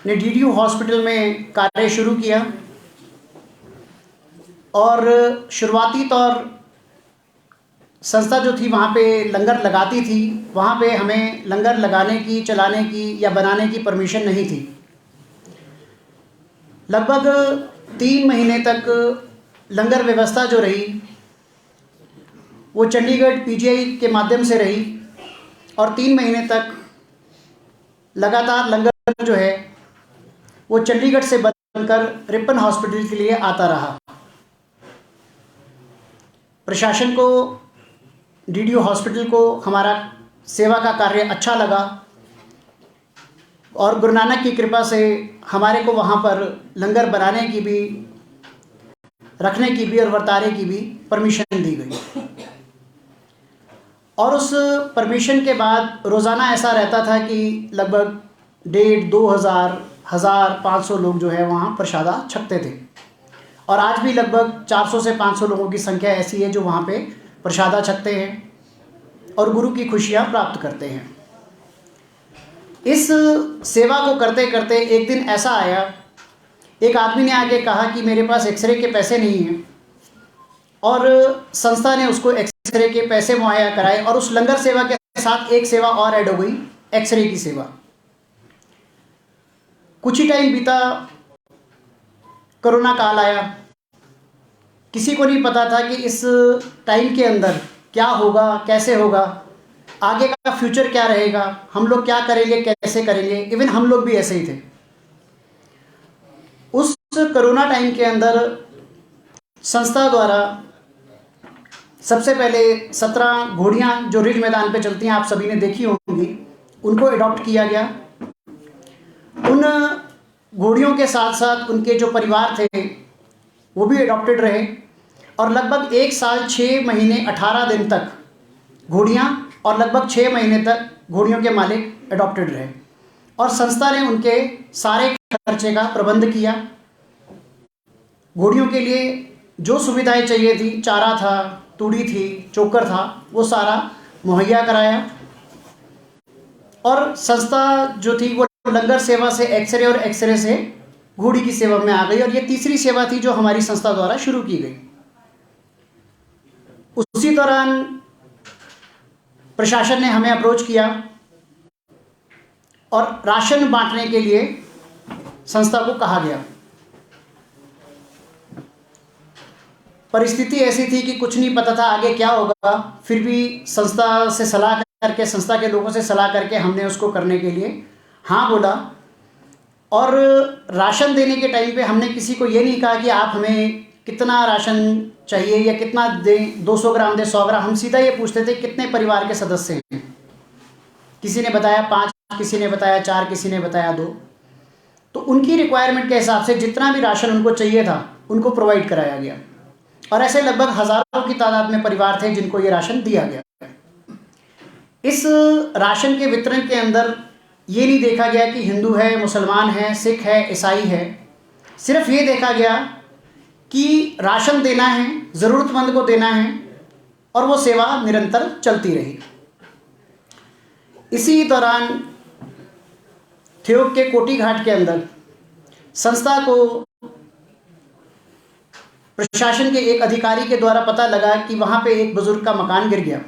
ने DDU hospital में कार्य शुरू किया और शुरुआती तौर संस्था जो थी वहाँ पे लंगर लगाती थी, वहाँ पे हमें लंगर लगाने की, चलाने की या बनाने की परमिशन नहीं थी। लगभग 3 महीने तक लंगर व्यवस्था जो रही वो चंडीगढ़ पीजीआई के माध्यम से रही और 3 महीने तक लगातार लंगर जो है वो चंडीगढ़ से बनकर रिपन हॉस्पिटल के लिए आता रहा। प्रशासन को, डीडीयू हॉस्पिटल को हमारा सेवा का कार्य अच्छा लगा और गुरु नानक की कृपा से हमारे को वहाँ पर लंगर बनाने की भी, रखने की भी और वर्तारे की भी परमिशन दी गई। और उस परमिशन के बाद रोज़ाना ऐसा रहता था कि लगभग 1,500, 2,000, 500 लोग जो है वहाँ प्रसादा छकते थे और आज भी लगभग 400 से 500 लोगों की संख्या ऐसी है जो वहाँ पे प्रसादा छकते हैं और गुरु की खुशियाँ प्राप्त करते हैं। इस सेवा को करते करते एक दिन ऐसा आया, एक आदमी ने आके कहा कि मेरे पास एक्सरे के पैसे नहीं हैं और संस्था ने उसको एक्सरे के पैसे मुहैया कराए और उस लंगर सेवा के साथ एक सेवा और ऐड हो गई, एक्सरे की सेवा। कुछ ही टाइम बीता, कोरोना काल आया। किसी को नहीं पता था कि इस टाइम के अंदर क्या होगा, कैसे होगा, आगे का फ्यूचर क्या रहेगा, हम लोग क्या करेंगे, कैसे करेंगे। इवन हम लोग भी ऐसे ही थे। उस कोरोना टाइम के अंदर संस्था द्वारा सबसे पहले 17 घोड़ियाँ जो रिज मैदान पे चलती हैं, आप सभी ने देखी होंगी, उनको अडॉप्ट किया गया। उन घोड़ियों के साथ साथ उनके जो परिवार थे वो भी अडॉप्टेड रहे और लगभग 1 साल 6 महीने 18 दिन तक घोड़ियाँ और लगभग 6 महीने तक घोड़ियों के मालिक अडॉप्टेड रहे और संस्था ने उनके सारे खर्चे का प्रबंध किया। घोड़ियों के लिए जो सुविधाएं चाहिए थी, चारा था, तूड़ी थी, चोकर था, वो सारा मुहैया कराया और संस्था जो थी वो लंगर सेवा से एक्सरे और एक्सरे से घोड़ी की सेवा में आ गई और ये तीसरी सेवा थी जो हमारी संस्था द्वारा शुरू की गई। उसी दौरान प्रशासन ने हमें अप्रोच किया और राशन बांटने के लिए संस्था को कहा गया। परिस्थिति ऐसी थी कि कुछ नहीं पता था आगे क्या होगा, फिर भी संस्था से सलाह करके, संस्था के लोगों से सलाह करके हमने उसको करने के लिए हाँ बोला। और राशन देने के टाइम पे हमने किसी को ये नहीं कहा कि आप हमें कितना राशन चाहिए या कितना दें, 200 ग्राम दें, 100 ग्राम। हम सीधा ये पूछते थे कितने परिवार के सदस्य हैं। किसी ने बताया 5, किसी ने बताया 4, किसी ने बताया 2। तो उनकी रिक्वायरमेंट के हिसाब से जितना भी राशन उनको चाहिए था उनको प्रोवाइड कराया गया और ऐसे लगभग हज़ारों की तादाद में परिवार थे जिनको ये राशन दिया गया। इस राशन के वितरण के अंदर ये नहीं देखा गया कि हिंदू है, मुसलमान है, सिख है, ईसाई है। सिर्फ ये देखा गया कि राशन देना है, ज़रूरतमंद को देना है और वो सेवा निरंतर चलती रही। इसी दौरान ठियोग के कोटी घाट के अंदर संस्था को प्रशासन के एक अधिकारी के द्वारा पता लगा कि वहाँ पे एक बुजुर्ग का मकान गिर गया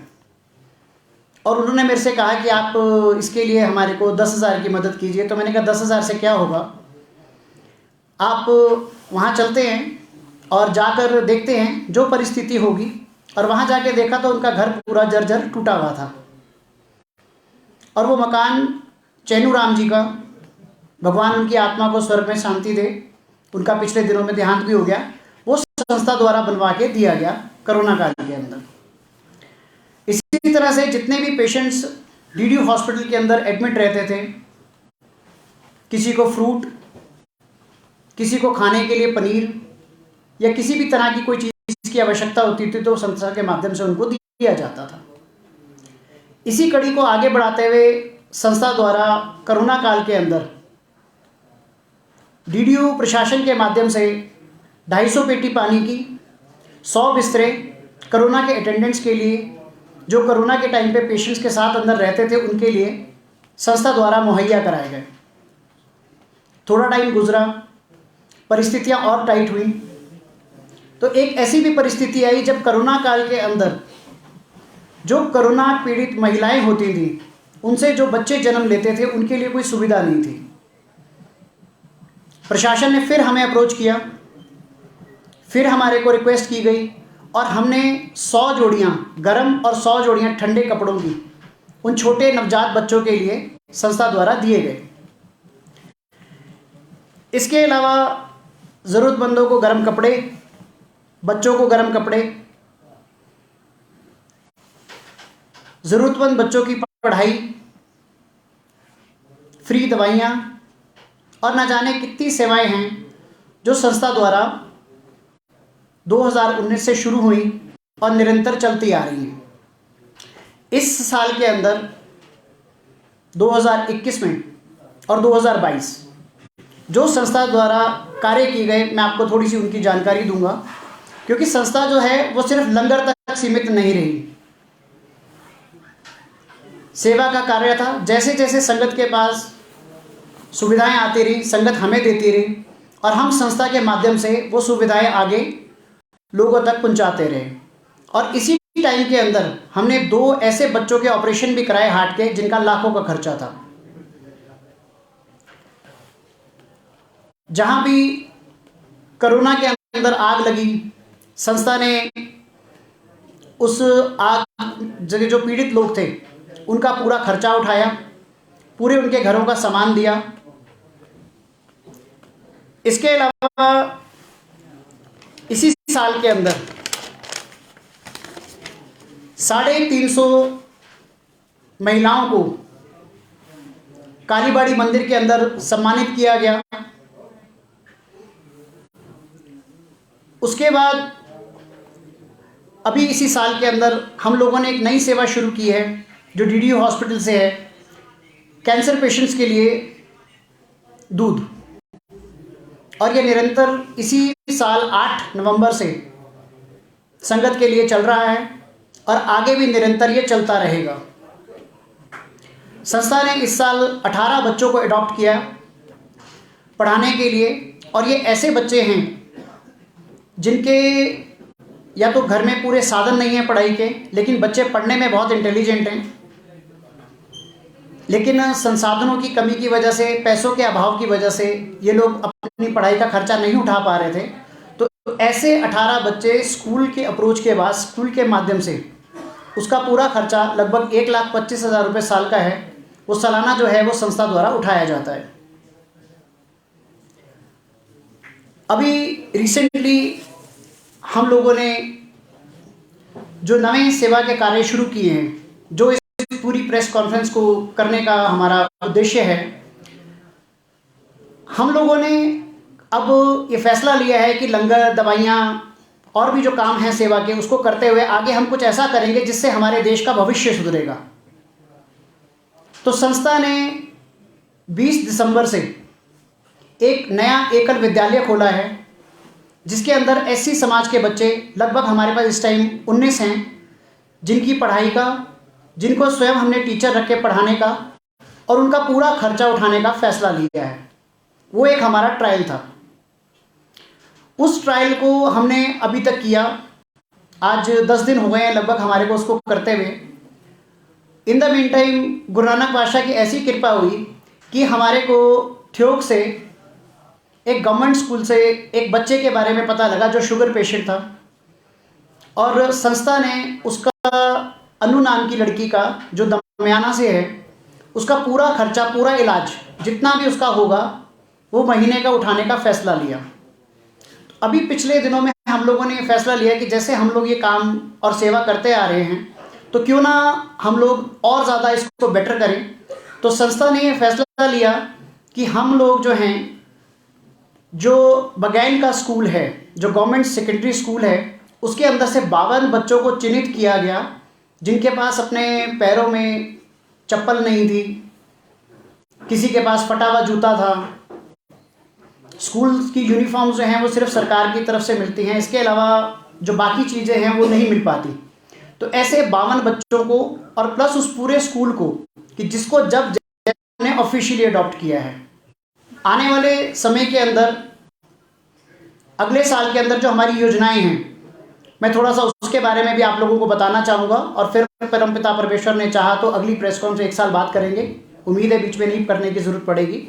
और उन्होंने मेरे से कहा कि आप इसके लिए हमारे को 10,000 की मदद कीजिए। तो मैंने कहा 10,000 से क्या होगा, आप वहाँ चलते हैं और जाकर देखते हैं जो परिस्थिति होगी। और वहाँ जाके देखा तो उनका घर पूरा जर्जर टूटा हुआ था और वो मकान चैनू राम जी का, भगवान उनकी आत्मा को स्वर्ग में शांति दे, उनका पिछले दिनों में देहांत भी हो गया, वो संस्था द्वारा बनवा के दिया गया कोरोना काल के अंदर। इसी तरह से जितने भी पेशेंट्स डीडीयू हॉस्पिटल के अंदर एडमिट रहते थे, किसी को फ्रूट, किसी को खाने के लिए पनीर या किसी भी तरह की कोई चीज़ की आवश्यकता होती थी तो संस्था के माध्यम से उनको दिया जाता था। इसी कड़ी को आगे बढ़ाते हुए संस्था द्वारा कोरोना काल के अंदर डीडीयू प्रशासन के माध्यम से 250 पेटी पानी की, 100 बिस्तरे कोरोना के अटेंडेंट्स के लिए, जो कोरोना के टाइम पे पेशेंट्स के साथ अंदर रहते थे उनके लिए संस्था द्वारा मुहैया कराए गए। थोड़ा टाइम गुजरा, परिस्थितियां और टाइट हुई, तो एक ऐसी भी परिस्थिति आई जब कोरोना काल के अंदर जो कोरोना पीड़ित महिलाएं होती थी, उनसे जो बच्चे जन्म लेते थे, उनके लिए कोई सुविधा नहीं थी। प्रशासन ने फिर हमें अप्रोच किया, फिर हमारे को रिक्वेस्ट की गई और हमने 100 जोड़ियाँ गर्म और 100 जोड़ियाँ ठंडे कपड़ों की उन छोटे नवजात बच्चों के लिए संस्था द्वारा दिए गए। इसके अलावा ज़रूरतमंदों को गर्म कपड़े, बच्चों को गर्म कपड़े, ज़रूरतमंद बच्चों की पढ़ाई, फ्री दवाइयाँ और न जाने कितनी सेवाएं हैं जो संस्था द्वारा 2019 से शुरू हुई और निरंतर चलती आ रही हैं। इस साल के अंदर 2021 में और 2022 जो संस्था द्वारा कार्य किए गए, मैं आपको थोड़ी सी उनकी जानकारी दूंगा, क्योंकि संस्था जो है वो सिर्फ लंगर तक सीमित नहीं रही, सेवा का कार्य था। जैसे जैसे संगत के पास सुविधाएं आती रही, संगत हमें देती रही और हम संस्था के माध्यम से वो सुविधाएं आगे लोगों तक पहुंचाते रहे। और इसी टाइम के अंदर हमने 2 ऐसे बच्चों के ऑपरेशन भी कराए हार्ट के, जिनका लाखों का खर्चा था। जहां भी कोरोना के अंदर आग लगी, संस्था ने उस आग जगह जो पीड़ित लोग थे उनका पूरा खर्चा उठाया, पूरे उनके घरों का सामान दिया। इसके अलावा इसी साल के अंदर 350 महिलाओं को कालीबाड़ी मंदिर के अंदर सम्मानित किया गया। उसके बाद अभी इसी साल के अंदर हम लोगों ने एक नई सेवा शुरू की है जो डीडीयू हॉस्पिटल से है, कैंसर पेशेंट्स के लिए दूध, और ये निरंतर इसी साल 8 नवंबर से संगत के लिए चल रहा है और आगे भी निरंतर ये चलता रहेगा। संस्था ने इस साल 18 बच्चों को अडॉप्ट किया पढ़ाने के लिए, और ये ऐसे बच्चे हैं जिनके या तो घर में पूरे साधन नहीं है पढ़ाई के, लेकिन बच्चे पढ़ने में बहुत इंटेलिजेंट हैं, लेकिन संसाधनों की कमी की वजह से, पैसों के अभाव की वजह से ये लोग अपनी पढ़ाई का खर्चा नहीं उठा पा रहे थे। तो ऐसे 18 बच्चे स्कूल के अप्रोच के बाद, स्कूल के माध्यम से उसका पूरा खर्चा लगभग 1,25,000 रुपये साल का है, वो सालाना जो है वो संस्था द्वारा उठाया जाता है। अभी रिसेंटली हम लोगों ने जो नए सेवा के कार्य शुरू किए हैं, जो इस पूरी प्रेस कॉन्फ्रेंस को करने का हमारा उद्देश्य है, हम लोगों ने अब ये फैसला लिया है कि लंगर, दवाइयाँ और भी जो काम हैं सेवा के, उसको करते हुए आगे हम कुछ ऐसा करेंगे जिससे हमारे देश का भविष्य सुधरेगा। तो संस्था ने 20 दिसंबर से एक नया एकल विद्यालय खोला है, जिसके अंदर एससी समाज के बच्चे लगभग हमारे पास इस टाइम 19 हैं, जिनकी पढ़ाई का, जिनको स्वयं हमने टीचर रख के पढ़ाने का और उनका पूरा खर्चा उठाने का फैसला लिया है। वो एक हमारा ट्रायल था। उस ट्रायल को हमने अभी तक किया, आज 10 दिन हो गए हैं लगभग हमारे को उसको करते हुए। In the mean time Guru Nanak बादशाह की ऐसी कृपा हुई कि हमारे को ठियोग से एक गवर्नमेंट स्कूल से एक बच्चे के बारे में पता लगा जो शुगर पेशेंट था, और संस्था ने उसका, अनु नाम की लड़की का जो दमियाना से है, उसका पूरा खर्चा, पूरा इलाज जितना भी उसका होगा वो महीने का उठाने का फैसला लिया। अभी पिछले दिनों में हम लोगों ने ये फैसला लिया कि जैसे हम लोग ये काम और सेवा करते आ रहे हैं, तो क्यों ना हम लोग और ज़्यादा इसको बेटर करें। तो संस्था ने ये फैसला लिया कि हम लोग जो हैं, जो बगैन का स्कूल है, जो गवर्नमेंट सेकेंडरी स्कूल है, उसके अंदर से 52 बच्चों को चिन्हित किया गया जिनके पास अपने पैरों में चप्पल नहीं थी, किसी के पास फटा हुआ जूता था, स्कूल की यूनिफॉर्म्स जो हैं वो सिर्फ सरकार की तरफ से मिलती हैं, इसके अलावा जो बाकी चीज़ें हैं वो नहीं मिल पाती। तो ऐसे 52 बच्चों को और प्लस उस पूरे स्कूल को, कि जिसको जब ने ऑफिशियली अडॉप्ट किया है, आने वाले समय के अंदर, अगले साल के अंदर जो हमारी योजनाएं हैं, मैं थोड़ा सा उसके बारे में भी आप लोगों को बताना चाहूँगा। और फिर परमपिता परमेश्वर ने चाहा तो अगली प्रेस कॉन्फ्रेंस 1 साल बाद करेंगे। उम्मीद है बीच में नहीं करने की ज़रूरत पड़ेगी।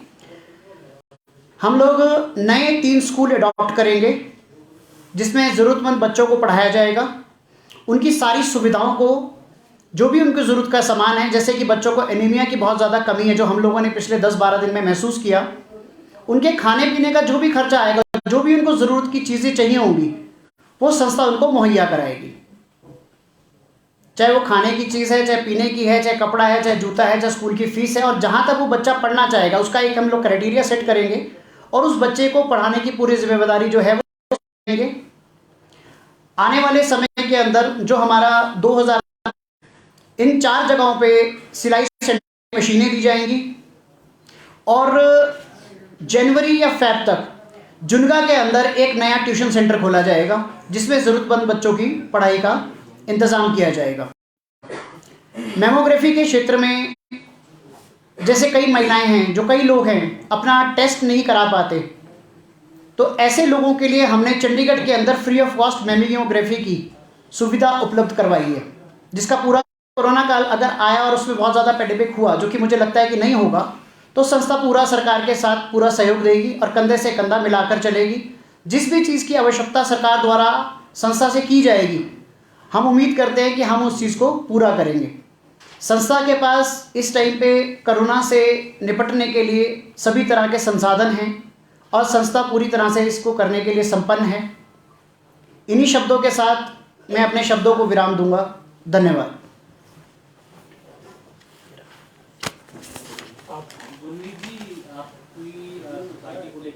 हम लोग नए 3 स्कूल अडॉप्ट करेंगे जिसमें ज़रूरतमंद बच्चों को पढ़ाया जाएगा। उनकी सारी सुविधाओं को, जो भी उनकी ज़रूरत का सामान है, जैसे कि बच्चों को एनीमिया की बहुत ज़्यादा कमी है जो हम लोगों ने पिछले 10-12 दिन में महसूस किया, उनके खाने पीने का जो भी खर्चा आएगा, जो भी उनको ज़रूरत की चीज़ें चाहिए होंगी, वो संस्था उनको मुहैया कराएगी। चाहे वो खाने की चीज़ है, चाहे पीने की है, चाहे कपड़ा है, चाहे जूता है, चाहे स्कूल की फ़ीस है, और जहाँ तक वो बच्चा पढ़ना चाहेगा उसका एक हम लोग क्राइटेरिया सेट करेंगे और उस बच्चे को पढ़ाने की पूरी जिम्मेदारी जो है वो करेंगे। आने वाले समय के अंदर जो हमारा 2000 इन 4 जगहों पे सिलाई सेंटर मशीनें दी जाएंगी और जनवरी या फ़रवरी तक जुनगा के अंदर एक नया ट्यूशन सेंटर खोला जाएगा जिसमें ज़रूरतमंद बच्चों की पढ़ाई का इंतज़ाम किया जाएगा। मैमोग्राफी के क्षेत्र में जैसे कई महिलाएं हैं, जो कई लोग हैं अपना टेस्ट नहीं करा पाते, तो ऐसे लोगों के लिए हमने चंडीगढ़ के अंदर फ्री ऑफ कॉस्ट मैमोग्राफी की सुविधा उपलब्ध करवाई है, जिसका पूरा कोरोना काल अगर आया और उसमें बहुत ज़्यादा पेंडेमिक हुआ, जो कि मुझे लगता है कि नहीं होगा, तो संस्था पूरा सरकार के साथ पूरा सहयोग देगी और कंधे से कंधा मिलाकर चलेगी। जिस भी चीज़ की आवश्यकता सरकार द्वारा संस्था से की जाएगी, हम उम्मीद करते हैं कि हम उस चीज़ को पूरा करेंगे। संस्था के पास इस टाइम पे कोरोना से निपटने के लिए सभी तरह के संसाधन हैं और संस्था पूरी तरह से इसको करने के लिए संपन्न है। इन्हीं शब्दों के साथ मैं अपने शब्दों को विराम दूंगा। धन्यवाद।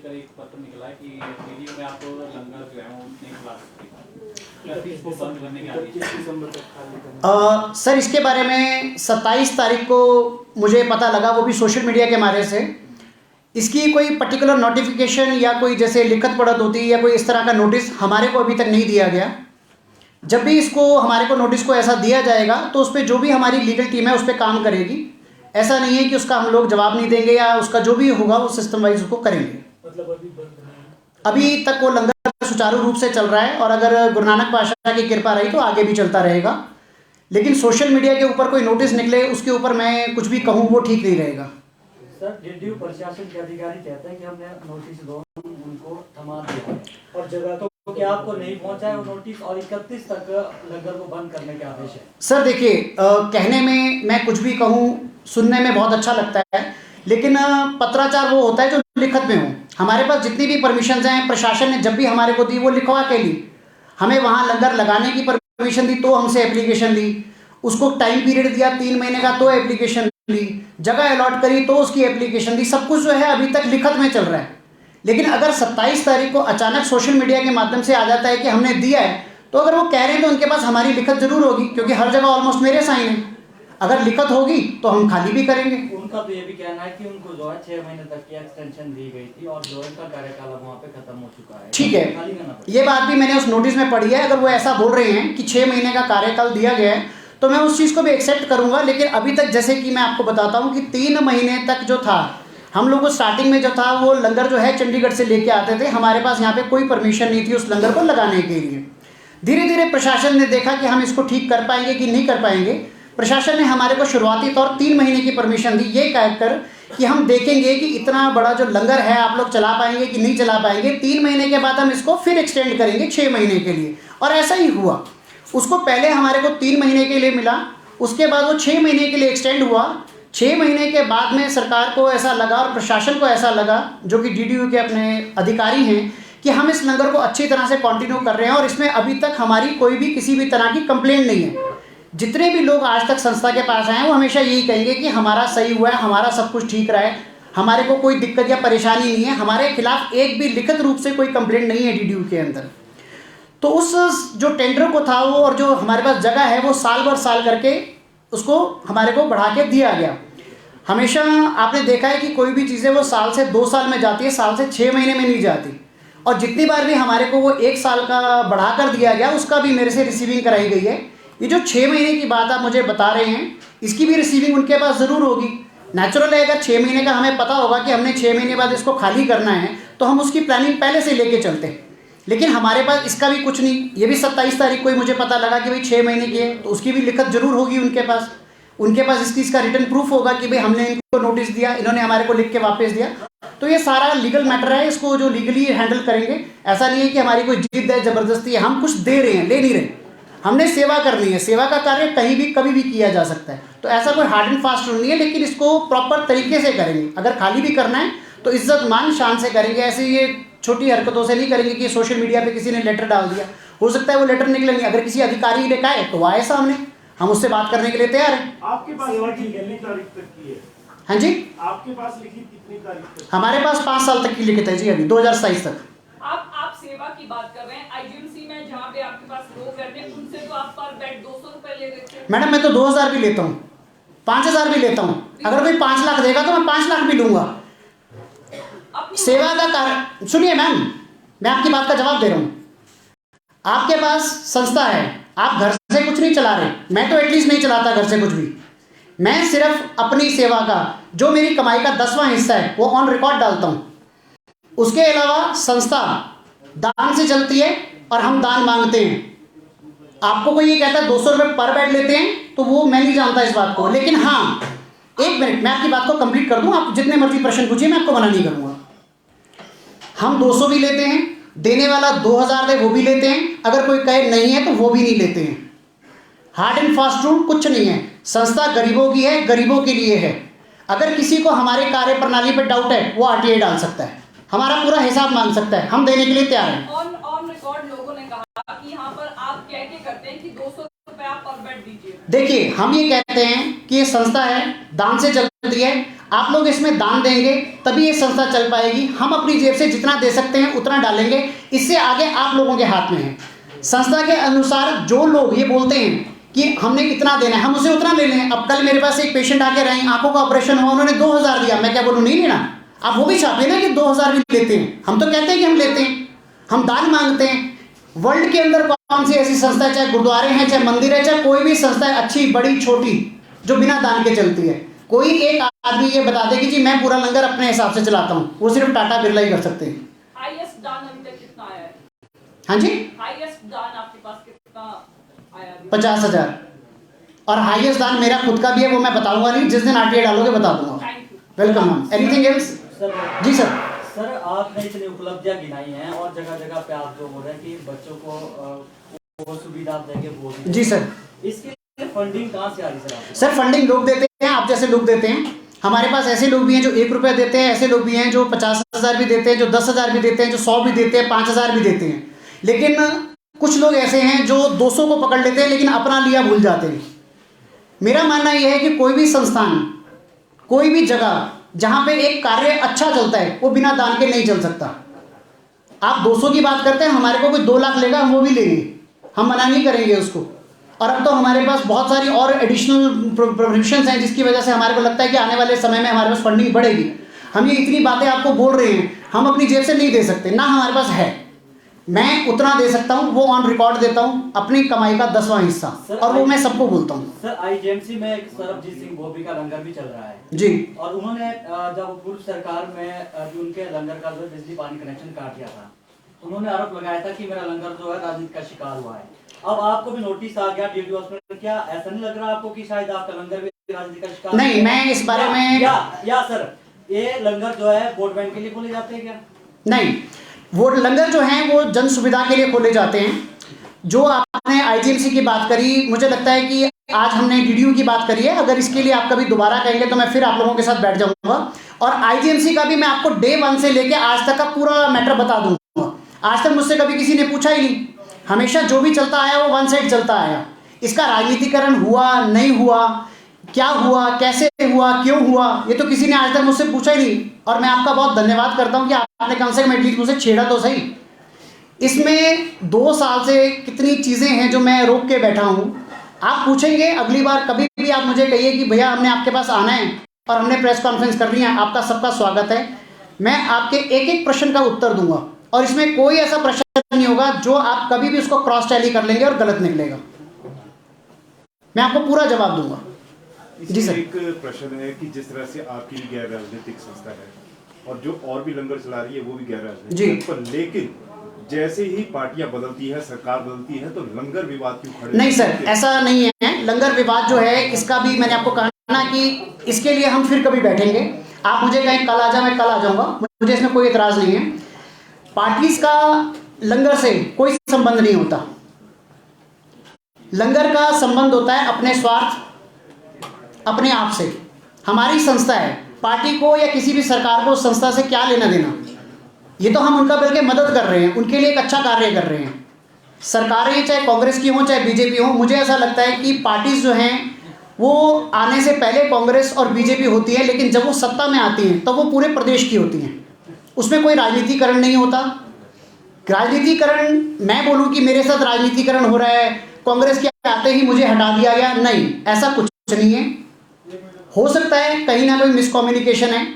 एक पत्र निकला है कि वीडियो में आप लंगर जो है वो नहीं खिला सकते, इसको बंद करने के आदेश। सर, इसके बारे में 27 तारीख को मुझे पता लगा, वो भी सोशल मीडिया के माध्यम से। इसकी कोई पर्टिकुलर नोटिफिकेशन या कोई जैसे लिखत पढ़त होती है या कोई इस तरह का नोटिस हमारे को अभी तक नहीं दिया गया। जब भी इसको हमारे को नोटिस को ऐसा दिया जाएगा तो उस पर जो भी हमारी लीगल टीम है उस पर काम करेगी। ऐसा नहीं है कि उसका हम लोग जवाब नहीं देंगे या उसका जो भी होगा वो सिस्टम वाइज उसको करेंगे। अभी तक वो लंगर सुचारू रूप से चल रहा है और अगर गुरु नानक पातशाह की कृपा रही तो आगे भी चलता रहेगा। लेकिन सोशल मीडिया के ऊपर कोई नोटिस निकले उसके ऊपर मैं कुछ भी कहूँ वो ठीक नहीं रहेगा। सर, डीडीयू प्रशासन के अधिकारी कहते हैं कि हमने नोटिस दो उनको थमा दिया और जगह तो क्या आपको नहीं पहुंचा है वो नोटिस और 31 तक लंगर को बंद करने के आदेश है। सर देखिए, कहने में मैं कुछ भी कहूँ सुनने में बहुत अच्छा लगता है, लेकिन पत्राचार वो होता है जो लिखत में हो। हमारे पास जितनी भी परमिशन हैं प्रशासन ने जब भी हमारे को दी वो लिखवा के ली। हमें वहाँ लंगर लगाने की परमिशन दी तो हमसे एप्लीकेशन ली, उसको टाइम पीरियड दिया 3 महीने का तो एप्लीकेशन ली, जगह अलॉट करी तो उसकी एप्लीकेशन दी। सब कुछ जो है अभी तक लिखत में चल रहा है। लेकिन अगर 27 तारीख को अचानक सोशल मीडिया के माध्यम से आ जाता है कि हमने दिया है, तो अगर वो कह रहे हैं तो उनके पास हमारी लिखत जरूर होगी, क्योंकि हर जगह ऑलमोस्ट मेरे साइन है। अगर लिखत होगी तो हम खाली भी करेंगे। उनका तो ये भी कहना है कि उनको जो है 6 महीने तक की एक्सटेंशन दी गई थी और जो इनका कार्यकाल वहाँ पे खत्म हो चुका है। ठीक है, ये बात भी मैंने उस नोटिस में पढ़ी है। अगर वो ऐसा बोल रहे हैं कि 6 महीने का कार्यकाल दिया गया है तो मैं उस चीज़ को भी एक्सेप्ट करूंगा। लेकिन अभी तक जैसे कि मैं आपको बताता हूँ कि 3 महीने तक जो था, हम लोग को स्टार्टिंग में जो था वो लंगर जो है चंडीगढ़ से लेके आते थे। हमारे पास यहाँ पे कोई परमिशन नहीं थी उस लंगर को लगाने के लिए। धीरे धीरे प्रशासन ने देखा कि हम इसको ठीक कर पाएंगे कि नहीं कर पाएंगे। प्रशासन ने हमारे को शुरुआती तौर 3 महीने की परमिशन दी, ये कहकर कि हम देखेंगे कि इतना बड़ा जो लंगर है आप लोग चला पाएंगे कि नहीं चला पाएंगे। 3 महीने के बाद हम इसको फिर एक्सटेंड करेंगे 6 महीने के लिए, और ऐसा ही हुआ। उसको पहले हमारे को 3 महीने के लिए मिला, उसके बाद वो 6 महीने के लिए एक्सटेंड हुआ। 6 महीने के बाद में सरकार को ऐसा लगा और प्रशासन को ऐसा लगा, जो कि डीडीयू के अपने अधिकारी हैं, कि हम इस लंगर को अच्छी तरह से कंटिन्यू कर रहे हैं और इसमें अभी तक हमारी कोई भी किसी भी तरह की कंप्लेंट नहीं है। जितने भी लोग आज तक संस्था के पास आए हैं वो हमेशा यही कहेंगे कि हमारा सही हुआ है, हमारा सब कुछ ठीक रहा है, हमारे को कोई दिक्कत या परेशानी नहीं है, हमारे खिलाफ एक भी लिखित रूप से कोई कंप्लेंट नहीं है डीडीयू के अंदर। तो उस जो टेंडर को था वो, और जो हमारे पास जगह है वो साल भर साल करके उसको हमारे को बढ़ा के दिया गया। हमेशा आपने देखा है कि कोई भी चीज़ें वो साल से 2 साल में जाती है, साल से 6 महीने में नहीं जाती। और जितनी बार भी हमारे को वो 1 साल का बढ़ा कर दिया गया उसका भी मेरे से रिसीविंग कराई गई है। ये जो 6 महीने की बात आप मुझे बता रहे हैं इसकी भी रिसीविंग उनके पास ज़रूर होगी, नेचुरल है, अगर 6 महीने का हमें पता होगा कि हमने 6 महीने बाद इसको खाली करना है तो हम उसकी प्लानिंग पहले से लेके चलते हैं। लेकिन हमारे पास इसका भी कुछ नहीं। ये भी 27 तारीख को ही मुझे पता लगा कि भाई 6 महीने की है, तो उसकी भी लिखत जरूर होगी उनके पास। उनके पास इस चीज़ का रिटर्न प्रूफ होगा कि भाई हमने इनको नोटिस दिया, इन्होंने हमारे को लिख के वापस दिया। तो ये सारा लीगल मैटर है, इसको जो लीगली हैंडल करेंगे। ऐसा नहीं है कि हमारी कोई जिद है, ज़बरदस्ती है, हम कुछ दे रहे हैं, ले नहीं रहे। हमने सेवा करनी है, सेवा का कार्य कहीं भी कभी भी किया जा सकता है। तो ऐसा कोई हार्ड एंड फास्ट रूल नहीं है, लेकिन इसको प्रॉपर तरीके से करेंगे। अगर खाली भी करना है तो इज्जत मान शान से करेंगे, ऐसे ये छोटी हरकतों से नहीं करेंगे कि सोशल मीडिया पे किसी ने लेटर डाल दिया। हो सकता है वो लेटर निकलेंगे, अगर किसी अधिकारी ने कहा है तो आए सामने, हम उससे बात करने के लिए तैयार हैं। आपके पास लिखित कितनी तारीख तक की है? हाँ जी, आपके पास लिखित कितनी तारीख तक? हमारे पास 5 साल तक की लिखित है जी, अभी 2027 तक। आप सेवा की बात कर रहे हैं, आईजीएमसी में जहाँ पे आपके पास लोग रहते हैं उनसे तो आप पर बेड 200 रुपए ले रहे थे। मैडम मैं तो 2000 भी लेता हूँ, 5000 भी लेता हूँ। अगर कोई 5 लाख देगा तो मैं 5 लाख भी लूंगा। सेवा का कार्य सुनिए मैम, मैं आपकी बात का जवाब दे रहा हूँ। आपके पास संस्था है, आप घर से कुछ नहीं चला रहे, मैं तो एटलीस्ट नहीं चलाता घर से कुछ भी। मैं सिर्फ अपनी सेवा का जो मेरी कमाई का 10वां हिस्सा है वो ऑन रिकॉर्ड डालता हूँ। उसके अलावा संस्था दान से चलती है और हम दान मांगते हैं। आपको कोई ये कहता है 200 रुपये पर बेड लेते हैं तो वो मैं नहीं जानता इस बात को। लेकिन हाँ, एक मिनट मैं आपकी बात को कंप्लीट कर दूं, आप जितने मर्जी प्रश्न पूछिए, मैं आपको मना नहीं करूंगा। हम 200 भी लेते हैं, देने वाला 2000 दे वो भी लेते हैं, अगर कोई कहे नहीं है तो वो भी नहीं लेते हैं। हार्ड एंड फास्ट रूल कुछ नहीं है। संस्था गरीबों की है, गरीबों के लिए है। अगर किसी को हमारे कार्य प्रणाली पर डाउट है वो आरटीआई डाल सकता है, हमारा पूरा हिसाब मांग सकता है, हम देने के लिए तैयार हैं। ऑन रिकॉर्ड लोगों ने कहा कि यहाँ पर आप कह के करते हैं कि 200 रुपए आप पर बेड दीजिए। देखिए, हम ये कहते हैं कि ये संस्था है, दान से चलती है। आप लोग इसमें दान देंगे तभी ये संस्था चल पाएगी। हम अपनी जेब से जितना दे सकते हैं उतना डालेंगे, इससे आगे आप लोगों के हाथ में है। संस्था के अनुसार जो लोग ये बोलते हैं कि हमने इतना देना है, हम उसे उतना ले लें। अब कल मेरे पास एक पेशेंट आके रहे, आंखों का ऑपरेशन हुआ, उन्होंने 2000 दिया, मैं क्या बोलूँ नहीं लेना? आप वो भी छापे ना कि 2000 भी लेते हैं। हम तो कहते हैं कि हम लेते हैं, हम दान मांगते हैं। वर्ल्ड के अंदर कौन सी ऐसी संस्था है, चाहे गुरुद्वारे हैं, चाहे मंदिर है, चाहे कोई भी संस्था है अच्छी बड़ी छोटी, जो बिना दान के चलती है? कोई एक आदमी ये बता दे कि जी मैं पूरा लंगर अपने हिसाब से चलाता हूँ, वो सिर्फ टाटा बिरला ही कर सकते हैं। हाईएस्ट दान अभी तक कितना आया है? हाँ जी, हाईएस्ट दान आपके पास कितना आया अभी? 50,000। और हाईएस्ट दान मेरा खुद का भी है, वो मैं बताऊंगा नहीं, जिस दिन आरटीआई डालोगे बता दूंगा। Thank you. Welcome ma'am. Anything else? जी सर। सर आपने इतनी उपलब्धियां गिनाई हैं और जगह जगह पे आप जो बोल रहे हैं कि बच्चों को वो सुविधा देंगे वो भी। जी सर। इसके लिए फंडिंग कहाँ से आ रही सर आपको? सर फंडिंग लोग देते हैं, आप जैसे लोग देते हैं। हमारे पास ऐसे लोग भी हैं जो 1 रुपया देते हैं, ऐसे लोग भी हैं जो 50,000 भी देते हैं, जो 10,000 भी देते हैं, जो 100 भी देते हैं, 5,000 भी देते हैं। लेकिन कुछ लोग ऐसे हैं जो 200 को पकड़ लेते हैं लेकिन अपना लिया भूल जाते हैं। मेरा मानना यह है कि कोई भी संस्थान, कोई भी जगह जहाँ पे एक कार्य अच्छा चलता है वो बिना दान के नहीं चल सकता। आप 200 की बात करते हैं, हमारे को कोई 2 लाख लेगा हम वो भी लेंगे, हम मना नहीं करेंगे उसको। और अब तो हमारे पास बहुत सारी और एडिशनल प्रोविजंस हैं जिसकी वजह से हमारे को लगता है कि आने वाले समय में हमारे पास फंडिंग बढ़ेगी। हम ये इतनी बातें आपको बोल रहे हैं, हम अपनी जेब से नहीं दे सकते, ना हमारे पास है। मैं उतना दे सकता हूँ, वो ऑन रिकॉर्ड देता हूँ, अपनी कमाई का 10वां हिस्सा, और वो मैं सबको बोलता हूँ। सर आईजीएमसी में एक सरबजीत सिंह बोबी का लंगर भी चल रहा है जी। और उन्होंने जब पूर्व सरकार में जो उनके लंगर का जो बिजली पानी कनेक्शन काट दिया था, उन्होंने आरोप लगाया था कि मेरा लंगर जो है राजनीति का शिकार हुआ है। अब आपको भी नोटिस आ गया डीडी हॉस्पिटल, क्या ऐसा नहीं लग रहा आपको कि शायद आपका लंगर भी राजनीति का शिकार? नहीं, मैं इस बारे में या सर ये लंगर जो है वोट बैंक के लिए खोले जाते हैं क्या? नहीं, वो लंगर जो हैं वो जन सुविधा के लिए खोले जाते हैं। जो आपने आईजीएमसी की बात करी, मुझे लगता है कि आज हमने डीडीयू की बात करी है, अगर इसके लिए आप कभी दोबारा कहेंगे तो मैं फिर आप लोगों के साथ बैठ जाऊंगा और आईजीएमसी का भी मैं आपको डे 1 से लेके आज तक का पूरा मैटर बता दूंगा। आज तक मुझसे कभी किसी ने पूछा ही नहीं, हमेशा जो भी चलता आया वो 1 साइड चलता आया। इसका राजनीतिकरण हुआ नहीं हुआ, क्या हुआ, कैसे हुआ, क्यों हुआ, ये तो किसी ने आज तक मुझसे पूछा ही नहीं। और मैं आपका बहुत धन्यवाद करता हूं कि आपने कम से कम एटलीस्ट मुझसे छेड़ा तो सही। इसमें 2 साल से कितनी चीज़ें हैं जो मैं रोक के बैठा हूं। आप पूछेंगे अगली बार कभी भी, आप मुझे कहिए कि भैया हमने आपके पास आना है और हमने प्रेस कॉन्फ्रेंस करनी है, आपका सबका स्वागत है। मैं आपके एक एक प्रश्न का उत्तर दूंगा और इसमें कोई ऐसा प्रश्न नहीं होगा जो आप कभी भी उसको क्रॉस टैली कर लेंगे और गलत निकलेगा। मैं आपको पूरा जवाब दूंगा। जी सर। एक प्रश्न है कि जिस तरह से आपकी भी गैर राजनीतिक संस्था है और जो और भी लंगर चला रही है वो भी गैर राजनीतिक पर, लेकिन जैसे ही पार्टियां बदलती है, सरकार बदलती है, तो लंगर विवाद क्यों खड़े? नहीं सर, ऐसा नहीं है। लंगर विवाद जो है इसका भी मैंने आपको कहा ना कि इसके लिए हम फिर कभी बैठेंगे। आप मुझे कहें कल आ जाओ, मैं कल आ जाऊंगा, मुझे इसमें कोई एतराज नहीं है। पार्टीज का लंगर से कोई संबंध नहीं होता। लंगर का संबंध होता है अपने स्वार्थ, अपने आप से। हमारी संस्था है, पार्टी को या किसी भी सरकार को उस संस्था से क्या लेना देना। ये तो हम उनका बल्कि मदद कर रहे हैं, उनके लिए एक अच्छा कार्य कर रहे हैं। सरकारें चाहे कांग्रेस की हों चाहे बीजेपी हो, मुझे ऐसा लगता है कि पार्टीज जो हैं वो आने से पहले कांग्रेस और बीजेपी होती है, लेकिन जब वो सत्ता में आती हैं तो वो पूरे प्रदेश की होती हैं। उसमें कोई राजनीतिकरण नहीं होता। राजनीतिकरण मैं बोलूं कि मेरे साथ राजनीतिकरण हो रहा है, कांग्रेस के आते ही मुझे हटा दिया गया, नहीं, ऐसा कुछ नहीं है। हो सकता है कहीं ना कोई मिसकम्युनिकेशन है।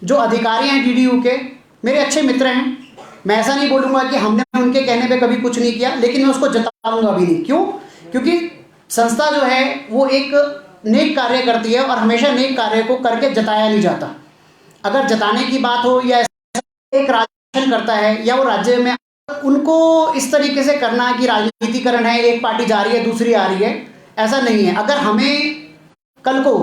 जो अधिकारी हैं डीडीयू के मेरे अच्छे मित्र हैं, मैं ऐसा नहीं बोलूंगा कि हमने उनके कहने पे कभी कुछ नहीं किया, लेकिन मैं उसको जताऊंगा भी नहीं। क्यों? क्योंकि संस्था जो है वो एक नेक कार्य करती है और हमेशा नेक कार्य को करके जताया नहीं जाता। अगर जताने की बात हो या एक राज्य करता है या वो राज्य में उनको इस तरीके से करना कि राजनीतिकरण है, एक पार्टी जा रही है दूसरी आ रही है, ऐसा नहीं है। अगर हमें कल को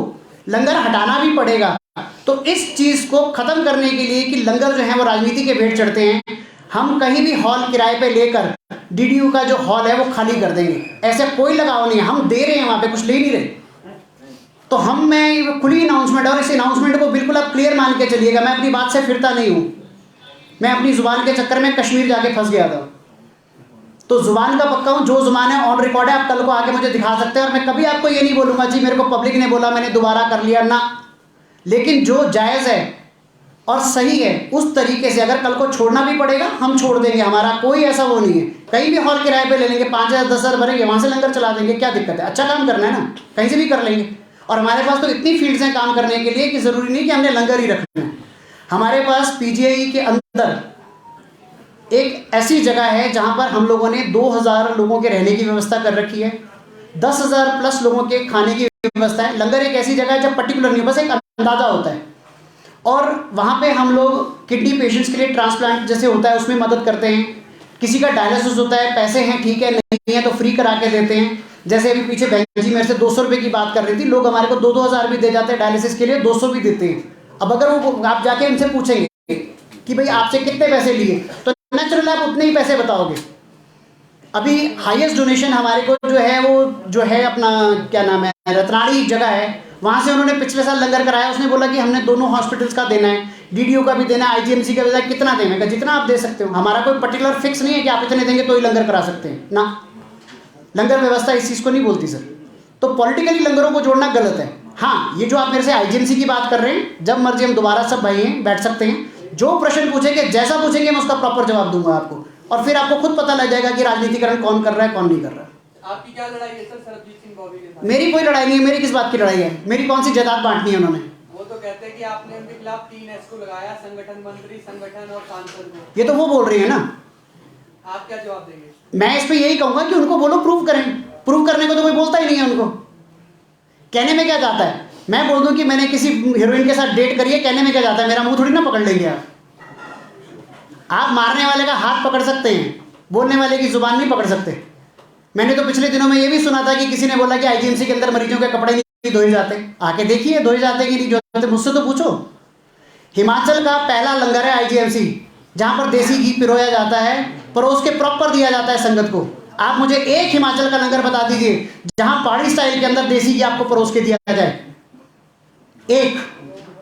लंगर हटाना भी पड़ेगा तो इस चीज को खत्म करने के लिए कि लंगर जो है वो राजनीति के भेंट चढ़ते हैं, हम कहीं भी हॉल किराए पे लेकर डीडीयू का जो हॉल है वो खाली कर देंगे। ऐसा कोई लगाव नहीं है, हम दे रहे हैं, वहां पे कुछ ले नहीं रहे। तो मैं खुली अनाउंसमेंट, और इस अनाउंसमेंट को बिल्कुल आप क्लियर मान के चलिएगा, मैं अपनी बात से फिरता नहीं हूं। मैं अपनी जुबान के चक्कर में कश्मीर जाके फंस गया था, तो जुबान का पक्का हूं। जो जुबान है ऑन रिकॉर्ड है, आप कल को आके मुझे दिखा सकते हैं और मैं कभी आपको ये नहीं बोलूंगा जी मेरे को पब्लिक ने बोला मैंने दोबारा कर लिया ना। लेकिन जो जायज़ है और सही है उस तरीके से अगर कल को छोड़ना भी पड़ेगा हम छोड़ देंगे। हमारा कोई ऐसा वो नहीं है। कहीं भी हॉल किराए पे ले लेंगे, 5,000 10,000 भरेंगे, वहां से लंगर चला देंगे, क्या दिक्कत है? अच्छा काम करना है ना, कहीं से भी कर लेंगे। और हमारे पास तो इतनी फील्ड्स हैं काम करने के लिए कि ज़रूरी नहीं कि हमने लंगर ही रखना है। हमारे पास पीजीआई के अंदर एक ऐसी जगह है जहां पर हम लोगों ने 2,000 लोगों के रहने की व्यवस्था कर रखी है, 10,000 प्लस लोगों के खाने की व्यवस्था है। लंगर एक ऐसी जगह है जब पर्टिकुलर नहीं, बस एक अंदाजा होता है। और वहाँ पे हम लोग किडनी पेशेंट्स के लिए ट्रांसप्लांट जैसे होता है उसमें मदद करते हैं। किसी का डायलिसिस होता है, पैसे हैं ठीक है, नहीं है तो फ्री करा के देते हैं। जैसे अभी पीछे बहन जी मेरे से 200 रुपये की बात कर रही थी, लोग हमारे को 2-2 हज़ार भी दे जाते हैं डायलिसिस के लिए, 200 भी देते हैं। अब अगर वो आप जाके उनसे पूछेंगे कि भाई आपसे कितने पैसे लिए, तो नेचुरल आप उतने ही पैसे बताओगे। अभी हाईएस्ट डोनेशन हमारे को जो है वो जो है अपना क्या नाम है, रतनाड़ी जगह है, वहाँ से उन्होंने पिछले साल लंगर कराया। उसने बोला कि हमने दोनों हॉस्पिटल्स का देना है, डीडीयू का भी देना है, आईजीएमसी का भी देना है, कितना देना है? जितना आप दे सकते हो। हमारा कोई पर्टिकुलर फिक्स नहीं है कि आप इतने देंगे तो ही लंगर करा सकते हैं ना। लंगर व्यवस्था इस चीज़ को नहीं बोलती सर। तो पॉलिटिकली लंगरों को जोड़ना गलत है। हाँ, ये जो आप मेरे से आईजीएमसी की बात कर रहे हैं, जब मर्जी हम दोबारा सब भाई हैं बैठ सकते हैं, जो प्रश्न पूछेंगे जैसा पूछेंगे मैं उसका प्रॉपर जवाब दूंगा आपको, और फिर आपको खुद पता लग जाएगा कि राजनीतिकरण कौन कर रहा है कौन नहीं कर रहा है। आपकी क्या लड़ाई है सर सरबजीत सिंह बॉबी के साथ? मेरी कोई लड़ाई नहीं है। मेरी किस बात की लड़ाई है? मेरी कौन सी जायदाद बांटनी है उन्होंने? वो तो कहते हैं कि आपने उनके खिलाफ 3 एसको लगाया, संगठन मंत्री, संगठन और सांसद को। ये तो वो बोल रही है ना, आप क्या जवाब देंगे? मैं इस पे यही कहूंगा कि उनको बोलो प्रूव करें। प्रूव करने को तो कोई बोलता ही नहीं है उनको। कहने में क्या जाता है? मैं बोल दूं कि मैंने किसी हीरोइन के साथ डेट करी है, कहने में क्या जाता है? मेरा मुंह थोड़ी ना पकड़ लेंगे आप मारने वाले का हाथ पकड़ सकते हैं, बोलने वाले की जुबान नहीं पकड़ सकते। मैंने तो पिछले दिनों में ये भी सुना था कि किसी ने बोला कि आईजीएमसी के अंदर मरीजों के कपड़े नहीं धोए जाते। आके देखिए धोए जाते कि नहीं धोए, मुझसे तो पूछो। हिमाचल का पहला लंगर है आईजीएमसी, जहां पर देसी घी पिरोया जाता है, परोस के प्रॉपर दिया जाता है संगत को। आप मुझे एक हिमाचल का लंगर बता दीजिए जहां पहाड़ी स्टाइल के अंदर देसी घी आपको परोस के दिया जाए। एक,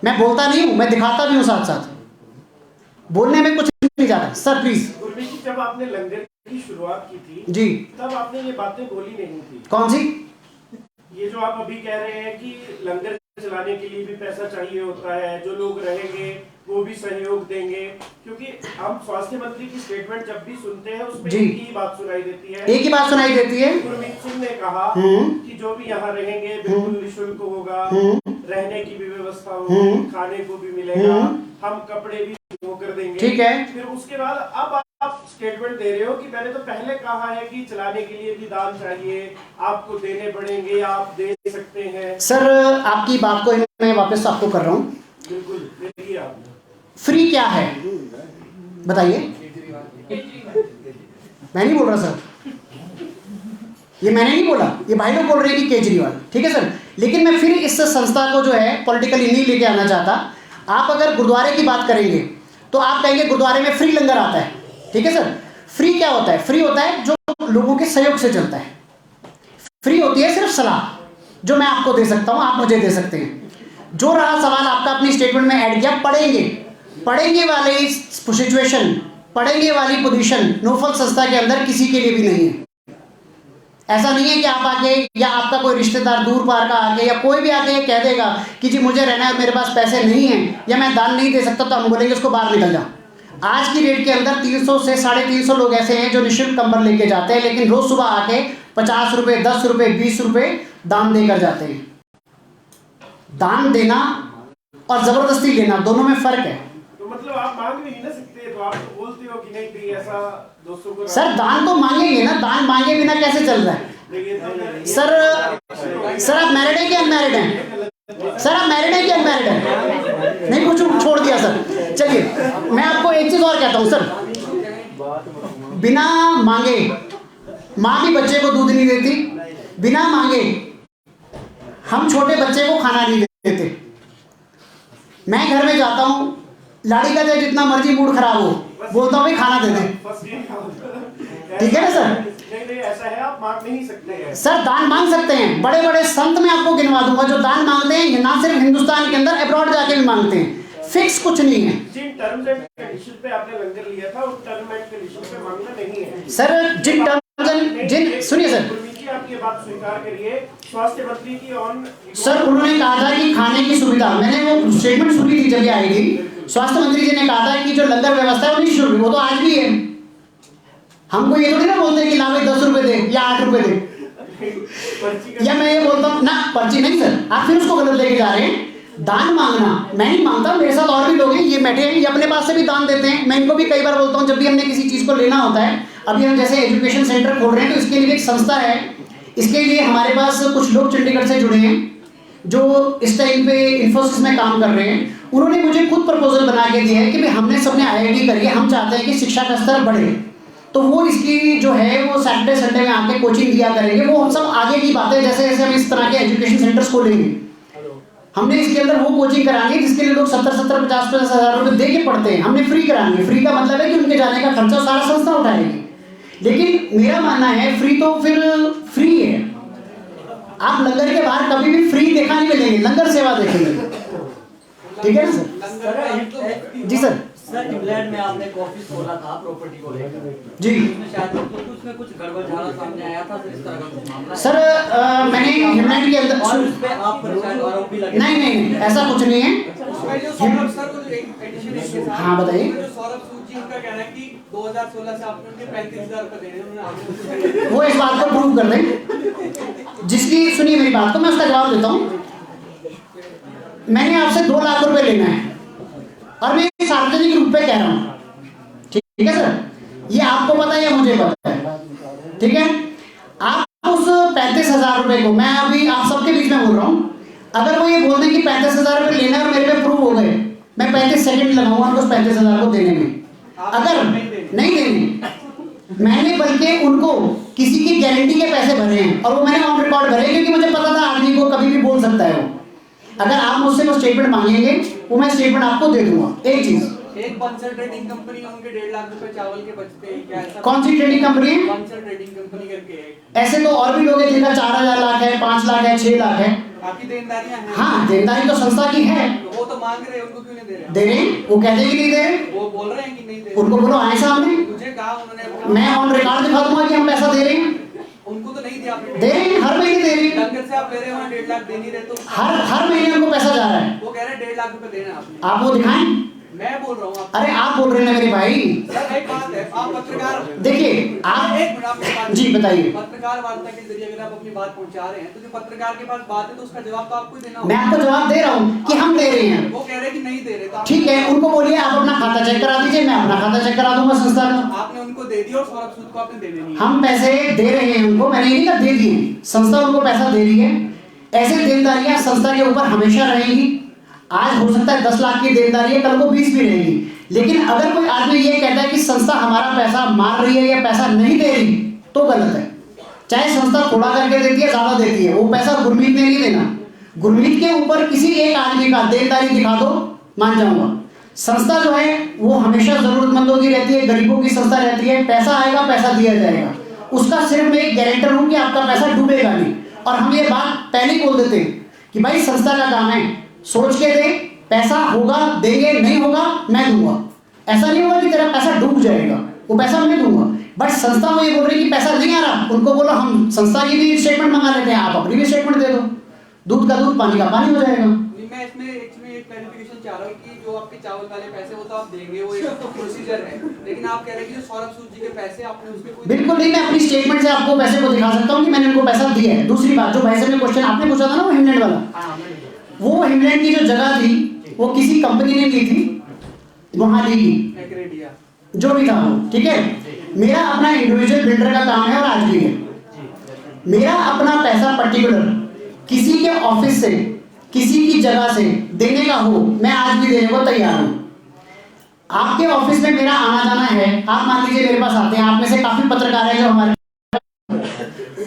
मैं बोलता नहीं हूं, मैं दिखाता भी हूं साथ साथ, बोलने में कुछ नहीं जाता। Sir please. गुरमीत जी, जब आपने लंगर की शुरुआत की थी जी, तब आपने ये बातें बोली नहीं थी। कौन सी? ये जो आप अभी कह रहे हैं कि लंगर चलाने के लिए भी पैसा चाहिए होता है, जो लोग रहेंगे वो भी सहयोग देंगे, क्योंकि हम स्वास्थ्य मंत्री की स्टेटमेंट जब भी सुनते हैं उसमें एक ही बात सुनाई देती है। एक ही बात सुनाई देती है। गुरमीत सिंह ने कहा कि जो भी यहाँ रहेंगे बिल्कुल निःशुल्क होगा, रहने की भी व्यवस्था होगी, खाने को भी मिलेगा, हम कपड़े भी वो कर देंगे। ठीक है। फिर उसके बाद अब आप स्टेटमेंट दे रहे हो कि मैंने तो पहले कहा है कि चलाने के लिए भी दान चाहिए, आपको देने पड़ेंगे, आप दे सकते हैं? सर आपकी बात को मैं वापस आपको कर रहा हूँ। बिल्कुल देखिए आप फ्री क्या है बताइए। मैं नहीं बोल रहा सर, ये मैंने नहीं बोला, ये भाई लोग बोल रहे हैं कि केजरीवाल, ठीक है सर। लेकिन मैं फिर इस संस्था को जो है पॉलिटिकली नहीं लेके आना चाहता। आप अगर गुरुद्वारे की बात करेंगे तो आप कहेंगे गुरुद्वारे में फ्री लंगर आता है, ठीक है सर। फ्री क्या होता है? फ्री होता है जो लोगों के सहयोग से चलता है। फ्री होती है सिर्फ सलाह जो मैं आपको दे सकता हूं, आप मुझे दे सकते हैं। जो रहा सवाल आपका अपनी स्टेटमेंट में ऐड किया, पढ़ेंगे वाली सिचुएशन, पढ़ेंगे वाली पोजीशन नोफल संस्था के अंदर किसी के लिए भी नहीं है। ऐसा नहीं है कि आप आके या आपका कोई रिश्तेदार दूर पार का आके या कोई भी आके ये कह देगा कि जी मुझे रहना है, मेरे पास पैसे नहीं हैं या मैं दान नहीं दे सकता, तो हम बोलेंगे उसको बाहर निकल जा। आज की डेट के अंदर 300 से 350 लोग ऐसे हैं जो निःशुल्क कंबल लेके जाते हैं, लेकिन रोज सुबह आके 50 रुपए, 10 रुपए, 20 रुपए दान देकर जाते हैं। दान देना और जबरदस्ती लेना दोनों में फर्क है। तो मतलब आप मांग भी नहीं ना सकते, तो आप तो बोलते हो कि नहीं भाई ऐसा दोस्तों को। सर दान तो मांगेंगे ना, दान मांगे बिना कैसे चल रहा है? सर आप मैरिड हैं कि अनमैरिड हैं? सर आप मैरिड हैं कि अनमैरिड हैं? नहीं कुछ छोड़ दिया सर। चलिए मैं आपको एक चीज और कहता हूँ सर, बिना मांगे माँ भी बच्चे को दूध नहीं देती, बिना मांगे हम छोटे बच्चे को खाना नहीं देते। मैं घर में जाता हूँ, लाड़ी का चाहे जितना मर्जी मूड खराब हो, बोलता हूँ भाई खाना दे दे, ठीक है ना सर? नहीं ऐसा है, आप मांग नहीं सकते हैं सर। दान मांग सकते हैं, बड़े बड़े संत मैं आपको गिनवा दूंगा जो दान मांगते हैं, ना सिर्फ हिंदुस्तान के अंदर, अब्रॉड जाके भी मांगते हैं। फिक्स कुछ नहीं है। जिन टर्म्स एंड कंडीशन पे आपने लंगर लिया था उन टर्म एंड कंडीशन पे मांगना नहीं है सर। जिन टर्म्स एंड सुनिए सर, आप ये बात स्वीकार करिए, स्वास्थ्य मंत्री की ऑन सर उन्होंने कहा था कि खाने की सुविधा, मैंने वो स्टेटमेंट सुनी थी जब ये आई थी। स्वास्थ्य मंत्री जी ने कहा था कि जो लंगर व्यवस्था है वो निःशुल्क, वो तो आज भी है। हमको ये थोड़ी ना बोलते हैं कि ला भाई 10 रुपए दे या 8 रुपए दे, या मैं ये बोलता हूँ ना पर्ची नहीं सर, आप फिर उसको गलत लेके जा रहे हैं। दान मांगना मैं नहीं मांगता, मेरे साथ और भी लोग हैं, ये बैठे हैं, ये अपने पास से भी दान देते हैं। मैं इनको भी कई बार बोलता हूँ जब भी हमने किसी चीज़ को लेना होता है। अभी हम जैसे एजुकेशन सेंटर खोल रहे हैं तो इसके लिए एक संस्था है, इसके लिए हमारे पास कुछ लोग चंडीगढ़ से जुड़े हैं जो इस टाइम पे इन्फोसिस में काम कर रहे हैं। उन्होंने मुझे खुद प्रपोजल बना के दिया है कि भाई हमने सबने IIT करी है, हम चाहते हैं कि शिक्षा का स्तर बढ़े, तो वो इसकी जो है वो सैटरडे संडे में आके कोचिंग दिया करेंगे। वो हम सब आगे की बातें, जैसे जैसे हम इस तरह के एजुकेशन सेंटर्स खोलेंगे, हमने इसके अंदर वो कोचिंग करानी है जिसके लिए लोग 70-70, 50-50 हज़ार रुपये दे के पढ़ते हैं, हमने फ्री करानी है। फ्री का मतलब है कि उनके जाने का खर्चा सारा संस्था उठाएगी। लेकिन मेरा मानना है फ्री तो फिर फ्री है, आप लंगर के बाहर कभी भी फ्री देखा नहीं मिलेंगे, लंगर सेवा देखेंगे, ठीक है ना सर? जी सर। सर इंग्लैंड में आपने एक ऑफिस खोला था प्रॉपर्टी को लेकर जी, उसमें शायद उसमें कुछ गड़बड़झाला सामने आया था, इस तरह का कुछ मामला सर मैंने हिमलैंड के अंदर और उस पे आप पर शायद आरोप भी लगे। नहीं ऐसा कुछ नहीं है। उसमें जो सौरभ सर को जो एक एडिशन इसके साथ, हाँ बताइए। जो सौरभ सूद जी उनका कहना है कि 2016 से आपने उनके 35,000 रुपए दे रहे हैं, उन्होंने आपको वो इस बात को प्रूव कर दें, जिसकी सुनिए मेरी बात को, मैं उसका जवाब देता हूँ। मैंने आपसे 2 लाख रुपए लेना है और मैं सार्वजनिक रूप पे कह रहा हूँ, ठीक है सर? ये आपको पता है या मुझे पता है, ठीक है? आप उस 35,000 रुपए को, मैं अभी आप सबके बीच में बोल रहा हूँ, अगर वो ये बोल दें कि 35,000 रुपए लेना है और मेरे पे प्रूव हो गए, मैं 35 सेकंड लगाऊंगा उनको 35,000 को देने में। अगर नहीं देने, मैंने बल्कि उनको किसी की गारंटी के पैसे भरे हैं और वो मैंने ऑन रिकॉर्ड भरे क्योंकि मुझे पता था आदमी को कभी भी बोल सकता है वो। अगर आप मुझसे वो स्टेटमेंट मांगेंगे वो मैं स्टेटमेंट आपको दे दूंगा। एक चीज, एक बंसल ट्रेडिंग कंपनी है, उनके 1.5 लाख रुपए चावल के बचते हैं, क्या ऐसा? कौन सी ट्रेडिंग कंपनी है? बंसल ट्रेडिंग कंपनी करके है। ऐसे तो और भी लोग हैं जिनका 4,000 लाख है, 5 लाख है, 6 लाख है। आपकी देनदारियां हैं? हाँ, देनदारी तो संस्था की है। तो वो तो मांग रहे हैं, उनको क्यों नहीं दे रहे? दे रहे हैं, वो कहते हैं कि नहीं दे रहे, वो बोल रहे हैं कि नहीं दे उनको बोलो आए सामने, मुझे कहा उन्होंने, मैं ऑन रिकॉर्ड दिखा दूंगा कि हम पैसा दे रहे हैं। उनको तो नहीं दिया आपने। दे रहे हैं, हर महीने दे रहे हैं, लंगर से आप ले रहे हो, 1.5 लाख दे नहीं रहे तो हर महीने उनको पैसा जा रहा है। वो कह रहे हैं 1.5 लाख रुपए देना आपने। आप वो दिखाएं। मैं बोल रहा हूँ आपको। अरे आप बोल रहे हैं मेरे भाई। सर एक बात है, आप पत्रकार, देखिए आप एक मिनट आपकी बात, जी बताइए। पत्रकार वार्ता के जरिए अगर आप अपनी बात पहुंचा रहे हैं तो जो पत्रकार के पास बात है तो उसका जवाब तो आपको ही देना मैं होगा। आपको जवाब दे रहा हूँ कि हम दे रहे हैं। वो कह रहे हैं कि नहीं दे रहे तो आप ठीक है, उनको बोलिए आप अपना खाता चेक करा दीजिए, मैं अपना खाता चेक करा दूंगा संस्था का। आपने उनको दे दिया और सौरभ सूद को आपने देने नहीं। हम पैसे दे रहे हैं उनको, मैंने नहीं कहा दे दिए, संस्था उनको पैसा दे रही है। ऐसे देनदारियां संस्था के ऊपर हमेशा रहेंगी। आज हो सकता है 10 लाख की देनदारी है, कल को 20 भी रहेगी। लेकिन अगर कोई आदमी ये कहता है कि संस्था हमारा पैसा मार रही है या पैसा नहीं दे रही, तो गलत है। चाहे संस्था थोड़ा करके देती है, ज्यादा देती है, वो पैसा गुरमीत ने नहीं देना। गुरमीत के ऊपर किसी एक आदमी का देनदारी दिखा दो, मान जाऊंगा। संस्था जो है वो हमेशा जरूरतमंदों की रहती है, गरीबों की संस्था रहती है। पैसा आएगा, पैसा दिया जाएगा। उसका सिर्फ मैं एक गारंटर हूं कि आपका पैसा डूबेगा नहीं। और हम ये बात पहले ही बोल देते हैं कि भाई संस्था का काम है, सोच के दे, पैसा होगा देंगे, नहीं होगा मैं दूंगा। ऐसा नहीं होगा कि तेरा पैसा डूब जाएगा, वो पैसा मैं दूंगा। बट संस्था वो ये बोल रही कि पैसा नहीं आ रहा, उनको बोलो हम संस्था की भी स्टेटमेंट मंगा लेते हैं, आप अपनी भी स्टेटमेंट दे दो, दूध का दूध पानी का पानी हो जाएगा। मैं इसमें एक क्लैरिफिकेशन चाह रहा हूँ कि जो आपके चावल वाले पैसे वो तो आप देंगे, वो एक प्रोसीजर है, लेकिन आप कह रहे हैं कि जो सौरभ सूद जी के पैसे आपने उसमें कोई बिल्कुल नहीं, मैं अपनी स्टेटमेंट से आपको पैसे को दिखा सकता हूँ कि मैंने उनको पैसा दिया है। दूसरी बात, जो भाई साहब ने क्वेश्चन आपने पूछा था ना, वो हिमलैंड वाला, वो हिमलैंड की जो जगह थी वो किसी कंपनी ने ली थी, वहां ली थी, जो भी था वो, ठीक है। मेरा अपना इंडिविजुअल बिल्डर का काम है और आज भी है। मेरा अपना पैसा पर्टिकुलर किसी के ऑफिस से, किसी की जगह से देने का हो, मैं आज भी देने को तैयार हूं। आपके ऑफिस में मेरा आना जाना है, आप मान लीजिए मेरे पास आते हैं, आप में से काफी पत्रकार हैं जो हमारे,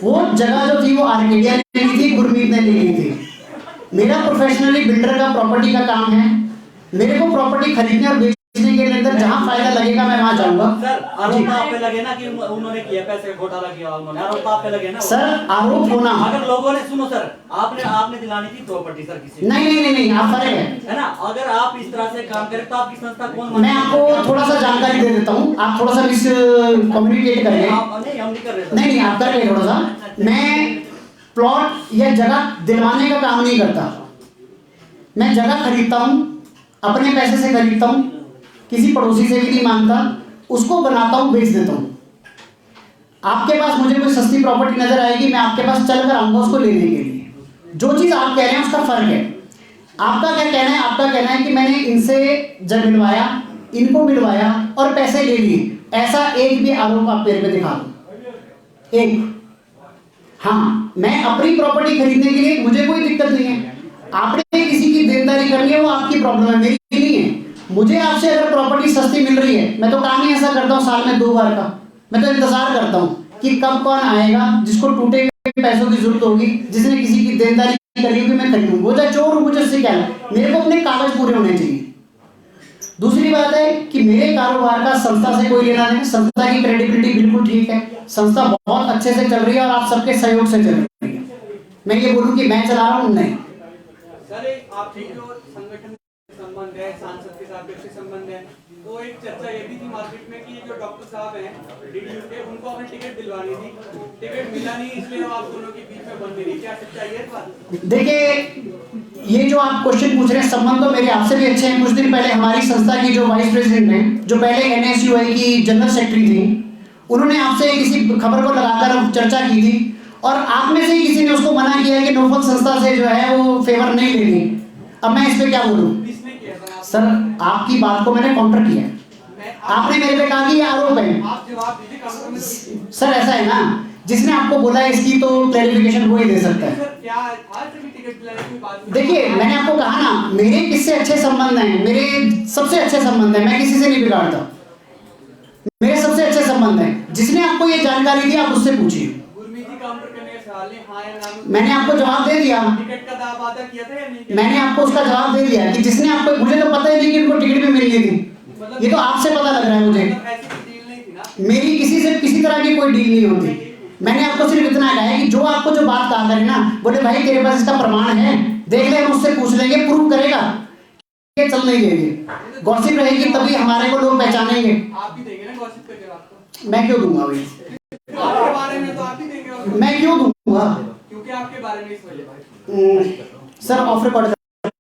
वो जगह जो थी वो आर्केडिया ने ली थी, गुरमीत ने ले ली थी। मेरा प्रोफेशनली बिल्डर का प्रॉपर्टी का काम है। मेरे को प्रॉपर्टी खरीदने और बेचने के अंदर जहां फायदा लगेगा मैं वहां जाऊंगा। सर आरोप आप पे लगे ना कि उन्होंने किया, पैसे का घोटाला किया उन्होंने, आरोप आप पे लगे ना। सर आरोप होना, अगर लोगों ने, सुनो सर, आपने दिलानी थी प्रॉपर्टी सर किसी, नहीं, आप फर्क है ना। अगर आप इस तरह से काम करें तो आपकी संस्था कौन, मैं आपको थोड़ा सा जानकारी दे देता हूँ, आप थोड़ा सा मिस कम्युनिकेट करें। नहीं हम नहीं कर रहे। नहीं आप कर रहे थोड़ा सा। मैं प्लॉट या जगह दिलवाने का काम नहीं करता। मैं जगह खरीदता हूँ, अपने पैसे से खरीदता हूँ, किसी पड़ोसी से भी नहीं मांगता, उसको बनाता हूँ, बेच देता हूँ। आपके पास मुझे कोई सस्ती प्रॉपर्टी नजर आएगी, मैं आपके पास चल कर आऊंगा उसको लेने के लिए। जो चीज आप कह रहे हैं उसका फर्क है। आपका क्या कहना है? आपका कहना है कि मैंने इनसे जब मिलवाया, इनको मिलवाया और पैसे ले लिए, ऐसा एक भी आरोप आप मेरे पे दिखा दो, एक। हाँ, मैं अपनी प्रॉपर्टी खरीदने के लिए मुझे कोई दिक्कत नहीं है। आपने किसी की देनदारी करनी है वो आपकी प्रॉब्लम है, मेरी नहीं है। मुझे आपसे अगर प्रॉपर्टी सस्ती मिल रही है, मैं तो काम ही ऐसा करता हूँ साल में 2 बार का, मैं तो इंतजार करता हूँ कि कब कौन आएगा जिसको टूटे हुए पैसों की जरूरत होगी, जिसने किसी की देनदारी करी होगी, मैं खरीदूँ। वो चाहे चोर हो, मुझे उससे क्या है, मेरे को अपने कागज पूरे होने चाहिए। दूसरी बात है कि मेरे कारोबार का संस्था से कोई लेना नहीं। संस्था की क्रेडिबिलिटी बिल्कुल ठीक है, संस्था बहुत अच्छे से चल रही है और आप सबके सहयोग से चल रही है। मैं ये बोलूँ कि मैं चला रहा हूँ, नहीं। सर आपके जो संगठन संबंध है, सांसद के साथ व्यक्ति संबंध है, तो एक चर्चा ये भी थी मार्केट में कि जो डॉक्टर साहब हैं डीडीयू के, उनको अपनी टिकट दिलवानी थी, टिकट मिला नहीं, इसलिए आप दोनों के बीच में बन गई। क्या सच्चाई है इस बात? देखिए, ये जो आप क्वेश्चन पूछ रहे हैं, संबंध तो मेरे आपसे भी अच्छे हैं। कुछ दिन पहले हमारी संस्था की जो वाइस प्रेसिडेंट हैं, जो पहले NSUI की जनरल सेक्रेटरी थी, उन्होंने आपसे किसी खबर को लगाकर चर्चा की थी और आप में से ही किसी ने उसको मना किया कि नोफल संस्था से जो है वो फेवर नहीं लेनी। अब मैं इस पे क्या बोलूं? सर, आपकी बात को मैंने काउंटर किया। आपने मेरे पे कहा कि ये आरोप है। आप जवाब दीजिए। सर ऐसा है ना, जिसने आपको बोला है इसकी तो क्लैरिफिकेशन वो ही दे सकता है। क्या आज भी टिकट दिलाने की बात? देखिए, मैंने आपको कहा ना, मेरे किससे अच्छे संबंध हैं, मेरे सबसे अच्छे संबंध हैं, मैं किसी से नहीं बिगाड़ता, मेरे सबसे अच्छे संबंध हैं। जिसने आपको ये जानकारी दी आप उससे पूछिए। गुरमीत जी काउंटर करने का सवाल है, हाँ या ना? मैंने आपको जवाब दे दिया। टिकट का दावा वादा किया था या नहीं किया? मैंने आपको उसका जवाब दे दिया कि जिसने आपको, मुझे तो पता ही नहीं कि इनको टिकट भी मिलनी थी, ये तो आपसे पता लग रहा है मुझे। ऐसी कोई डील नहीं थी ना? मेरी किसी से किसी तरह की कोई डील नहीं होती। मैंने आपको सिर्फ इतना कहा है कि जो आपको जो बात कहा करें ना, बोले भाई तेरे पास इसका प्रमाण है, देख ले, हम उससे पूछ लेंगे, प्रूव करेगा, ये चल नहीं देंगे। गॉसिप रहेगी तभी हमारे को लोग पहचानेंगे। आप भी देंगे ना गॉसिप का जवाब? मैं क्यों दूंगा भाई? आपके बारे में तो आप ही देंगे। मैं क्यों दूंगा? क्योंकि आपके बारे में इस वजह। Sir of record